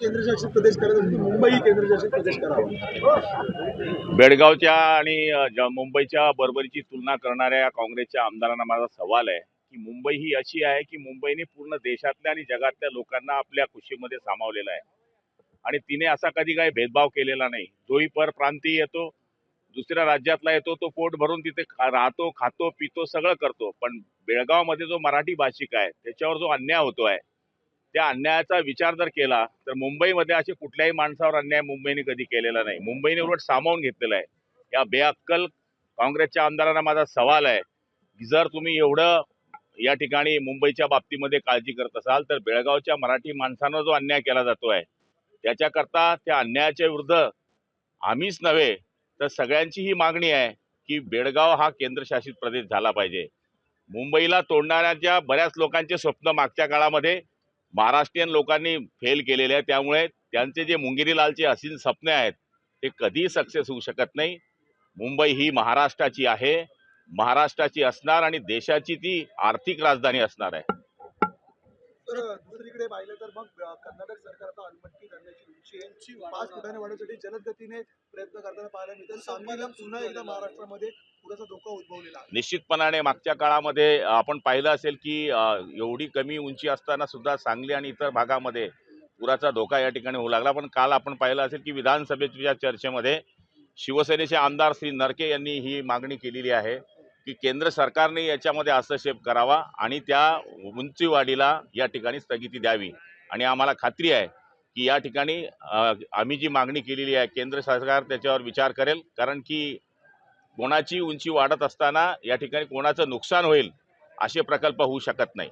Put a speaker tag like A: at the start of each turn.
A: केंद्रशासित प्रदेश करत असतील, मुंबई ही केंद्रशासित प्रदेश करावा।
B: बेळगावच्या आणि मुंबईच्या बरोबरीची तुलना करणाऱ्या या काँग्रेसच्या आमदारांना माझा सवाल आहे की मुंबई ही अशी आहे की मुंबईने पूर्ण देशातल्या आणि जगातल्या लोकांना आपल्या खुशीमध्ये सामावलेलं आहे आणि तिने असा कधी काही भेदभाव केलेला नाही। जोही परप्रांतीय येतो, दुसऱ्या राज्यातला येतो, तो पोट भरून तिथे राहतो, खातो, पितो, सगळं करतो, पण बेळगावमध्ये जो मराठी भाषिक आहे त्याच्यावर जो अन्याय होतोय त्या अन्यायाचा विचार जर केला तर मुंबईमध्ये असे कुठल्याही माणसावर अन्याय मुंबईने कधी केलेला नाही। मुंबईने उलट सामावून घेतलेला आहे। या बेअक्कल काँग्रेसच्या आमदारांना माझा सवाल आहे की जर तुम्ही एवढं या ठिकाणी मुंबईच्या बाबतीमध्ये काळजी करत असाल तर बेळगावच्या मराठी माणसांना जो अन्याय केला जातोय त्याच्याकरता त्या अन्यायाच्या विरुद्ध आम्हीच नव्हे तर सगळ्यांची ही मागणी आहे की बेळगाव हा केंद्रशासित प्रदेश झाला पाहिजे। मुंबईला तोडणाऱ्या बऱ्याच लोकांचे स्वप्न मागच्या काळामध्ये महाराष्ट्रीयन लोकांनी फेल केलेले आहे, त्यामुळे त्यांचे जे मुंगिरीलालचे हसीन स्वप्न आहेत ते कधीही सक्सेस होऊ शकत नाही। मुंबई ही महाराष्ट्राची आहे, महाराष्ट्राची असणार आणि देशाची ती आर्थिक राजधानी असणार आहे।
A: तर दुसरीकडे पाहिलं तर मग कर्नाटक सरकारचा अलमट्टी धरणाची उंची 5 फुटाने वाढवण्यासाठी जलद गतीने प्रयत्न करताना पाहायला मिळतात। सांगलीला पुन्हा एकदा महाराष्ट्रामध्ये पुराचा धोका उद्भवलेला आहे।
B: निश्चितपणाने मागच्या काळामध्ये आपण पाहिलं असेल की एवढी कमी उंची असताना सुद्धा सांगली आणि इतर भागामध्ये पुराचा धोका या ठिकाणी होऊ लागला। पण काल आपण पाहिलं असेल की विधानसभेच्या चर्चेमध्ये शिवसेनेचे आमदार श्री नरके यांनी ही मागणी केलेली आहे की केंद्र सरकारने याच्यामध्ये हस्तक्षेप करावा आणि त्या उंचीवाढीला या ठिकाणी स्थगिती द्यावी। आणि आम्हाला खात्री आहे की या ठिकाणी आम्ही जी मागणी केलेली आहे केंद्र सरकार त्याच्यावर विचार करेल, कारण की कोणाची उंची वाढत असताना या ठिकाणी कोणाचं नुकसान होईल असे प्रकल्प होऊ शकत नाही।